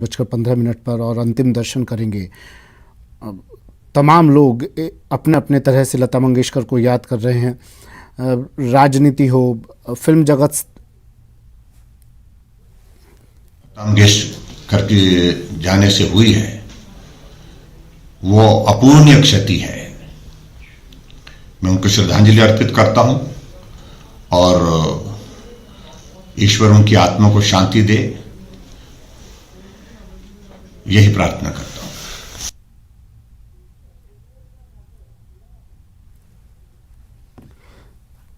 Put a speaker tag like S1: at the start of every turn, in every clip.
S1: 15 पर और अंतिम दर्शन करेंगे। तमाम लोग अपने अपने तरह से लता मंगेशकर को याद कर रहे हैं। राजनीति हो, फिल्म जगत।
S2: मंगेशकर के जाने से हुई है वो अपूर्णीय क्षति है। मैं उनको श्रद्धांजलि अर्पित करता हूं और ईश्वर उनकी आत्मा को शांति दे, यही प्रार्थना करता हूं।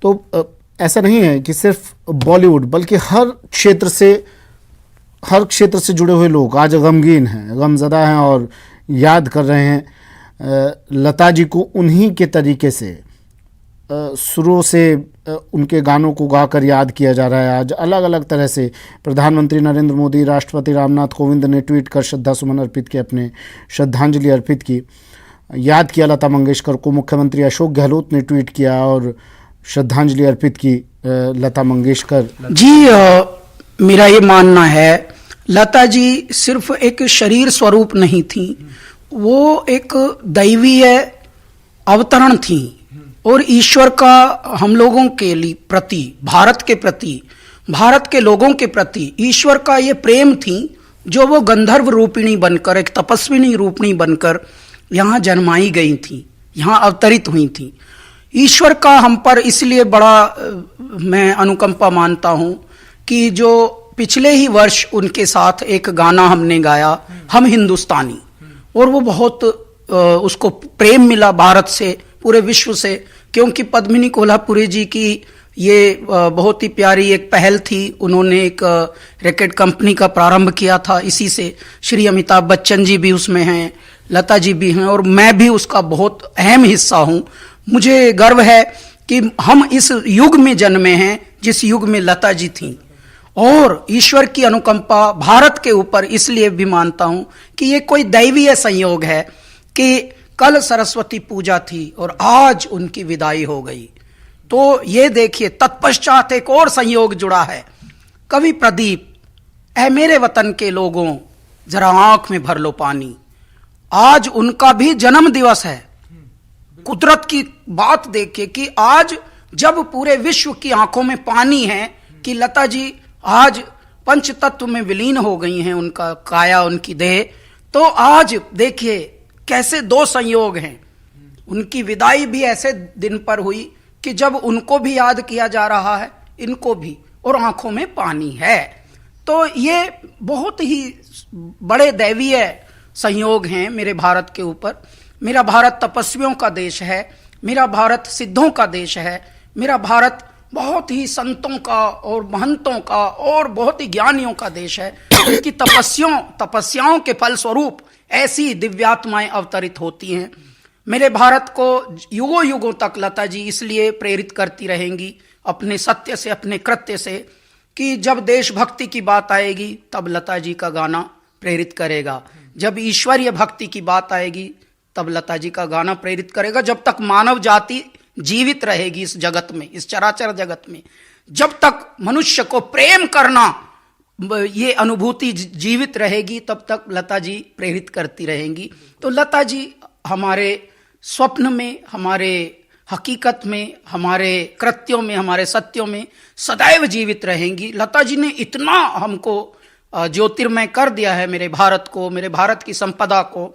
S1: तो ऐसा नहीं है कि सिर्फ बॉलीवुड बल्कि हर क्षेत्र से जुड़े हुए लोग आज गमगीन हैं, गमज़दा हैं और याद कर रहे हैं लता जी को उन्हीं के तरीके से। सुरों से उनके गानों को गाकर याद किया जा रहा है। आज अलग अलग तरह से प्रधानमंत्री नरेंद्र मोदी, राष्ट्रपति रामनाथ कोविंद ने ट्वीट कर श्रद्धा सुमन अर्पित किए, अपने श्रद्धांजलि अर्पित की, याद किया लता मंगेशकर को। मुख्यमंत्री अशोक गहलोत ने ट्वीट किया और श्रद्धांजलि अर्पित की लता मंगेशकर
S3: जी। मेरा ये मानना है लता जी सिर्फ एक शरीर स्वरूप नहीं थी, वो एक दैवीय अवतरण थी और ईश्वर का हम लोगों के लिए प्रति, भारत के प्रति, भारत के लोगों के प्रति ईश्वर का ये प्रेम थी जो वो गंधर्व रूपिणी बनकर, एक तपस्विनी रूपिणी बनकर यहाँ जन्माई गई थी, यहाँ अवतरित हुई थी। ईश्वर का हम पर इसलिए बड़ा मैं अनुकंपा मानता हूँ कि जो पिछले ही वर्ष उनके साथ एक गाना हमने गाया, हम हिंदुस्तानी, और वो बहुत उसको प्रेम मिला भारत से, पूरे विश्व से, क्योंकि पद्मिनी कोल्हापुरी जी की ये बहुत ही प्यारी एक पहल थी। उन्होंने एक रैकेट कंपनी का प्रारंभ किया था, इसी से श्री अमिताभ बच्चन जी भी उसमें हैं, लता जी भी हैं और मैं भी उसका बहुत अहम हिस्सा हूँ। मुझे गर्व है कि हम इस युग में जन्मे हैं जिस युग में लता जी थीं, और ईश्वर की अनुकंपा भारत के ऊपर इसलिए भी मानता हूं कि ये कोई दैवीय संयोग है कि कल सरस्वती पूजा थी और आज उनकी विदाई हो गई। तो ये देखिए, तत्पश्चात एक और संयोग जुड़ा है। कवि प्रदीप, ऐ मेरे वतन के लोगों जरा आंख में भर लो पानी, आज उनका भी जन्म दिवस है। कुदरत की बात देखिए कि आज जब पूरे विश्व की आंखों में पानी है कि लता जी आज पंच तत्व में विलीन हो गई हैं, उनका काया, उनकी देह, तो आज देखिए कैसे दो संयोग हैं। उनकी विदाई भी ऐसे दिन पर हुई कि जब उनको भी याद किया जा रहा है, इनको भी, और आंखों में पानी है। तो ये बहुत ही बड़े दैवीय संयोग हैं मेरे भारत के ऊपर। मेरा भारत तपस्वियों का देश है, मेरा भारत सिद्धों का देश है, मेरा भारत बहुत ही संतों का और महंतों का और बहुत ही ज्ञानियों का देश है, उनकी तपस्याओं के फलस्वरूप ऐसी दिव्यात्माएं अवतरित होती हैं। मेरे भारत को युगों युगों तक लता जी इसलिए प्रेरित करती रहेंगी अपने सत्य से, अपने कृत्य से, कि जब देशभक्ति की बात आएगी तब लता जी का गाना प्रेरित करेगा, जब ईश्वरीय भक्ति की बात आएगी तब लता जी का गाना प्रेरित करेगा। जब तक मानव जाति जीवित रहेगी इस जगत में, इस चराचर जगत में, जब तक मनुष्य को प्रेम करना ये अनुभूति जीवित रहेगी, तब तक लता जी प्रेरित करती रहेंगी। तो लता जी हमारे स्वप्न में, हमारे हकीकत में, हमारे कृत्यों में, हमारे सत्यों में सदैव जीवित रहेंगी। लता जी ने इतना हमको ज्योतिर्मय कर दिया है मेरे भारत को, मेरे भारत की संपदा को,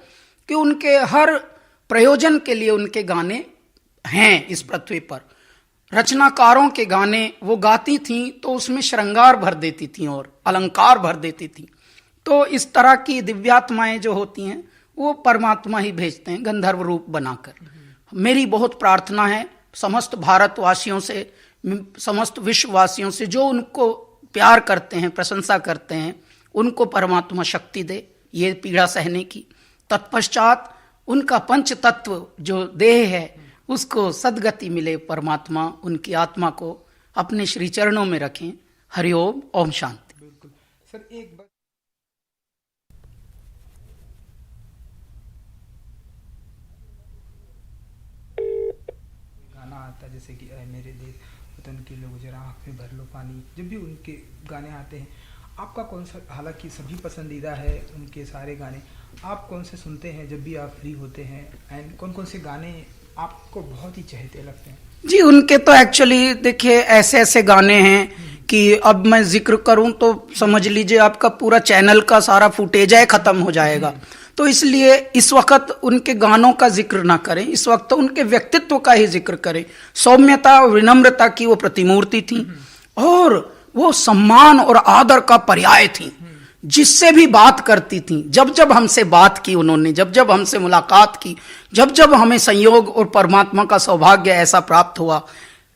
S3: कि उनके हर प्रयोजन के लिए उनके गाने हैं इस पृथ्वी पर। रचनाकारों के गाने वो गाती थीं तो उसमें श्रृंगार भर देती थीं और अलंकार भर देती थीं। तो इस तरह की दिव्यात्माएं जो होती हैं वो परमात्मा ही भेजते हैं गंधर्व रूप बनाकर। मेरी बहुत प्रार्थना है समस्त भारतवासियों से, समस्त विश्ववासियों से, जो उनको प्यार करते हैं, प्रशंसा करते हैं, उनको परमात्मा शक्ति दे ये पीड़ा सहने की। तत्पश्चात उनका पंच तत्व जो देह है उसको सद्गति मिले, परमात्मा उनकी आत्मा को अपने श्री चरणों में रखें। हरिओम, ओम शांति।
S4: बिल्कुल सर, एक बात गाना आता जैसे कि ऐ मेरे देश वतन के लोग जरा आँख में भर लो पानी, जब भी उनके गाने आते हैं आपका कौन सा, हालांकि सभी पसंदीदा है उनके सारे गाने, आप कौन से सुनते हैं जब भी आप फ्री होते हैं, एंड कौन कौन से गाने आपको बहुत ही चहेते लगते हैं?
S3: जी, उनके तो एक्चुअली देखिए ऐसे ऐसे गाने हैं कि अब मैं जिक्र करूं तो समझ लीजिए आपका पूरा चैनल का सारा फुटेज है खत्म हो जाएगा। तो इसलिए इस वक्त उनके गानों का जिक्र ना करें, इस वक्त उनके व्यक्तित्व का ही जिक्र करें। सौम्यता और विनम्रता की वो प्रतिमूर्ति थी और वो सम्मान और आदर का पर्याय थी। जिससे भी बात करती थी, जब जब हमसे बात की उन्होंने, जब जब हमसे मुलाकात की, जब जब हमें संयोग और परमात्मा का सौभाग्य ऐसा प्राप्त हुआ,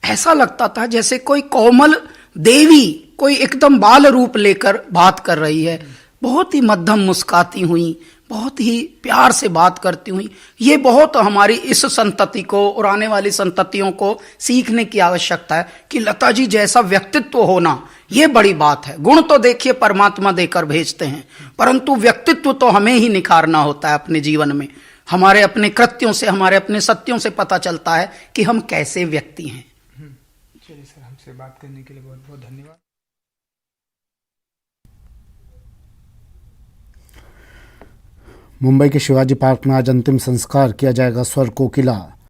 S3: ऐसा लगता था जैसे कोई कोमल देवी कोई एकदम बाल रूप लेकर बात कर रही है। बहुत ही मध्यम मुस्काती हुई, बहुत ही प्यार से बात करती हुई। ये बहुत हमारी इस संतति को और आने वाली संततियों को सीखने की आवश्यकता है कि लता जी जैसा व्यक्तित्व होना ये बड़ी बात है। गुण तो देखिए परमात्मा देकर भेजते हैं, परंतु व्यक्तित्व तो हमें ही निखारना होता है अपने जीवन में। हमारे अपने कृत्यों से, हमारे अपने सत्यों से पता चलता है कि हम कैसे व्यक्ति हैं।
S4: चलिए सर, हमसे बात करने के लिए बहुत बहुत धन्यवाद।
S1: मुंबई के शिवाजी पार्क में आज अंतिम संस्कार किया जाएगा स्वर कोकिला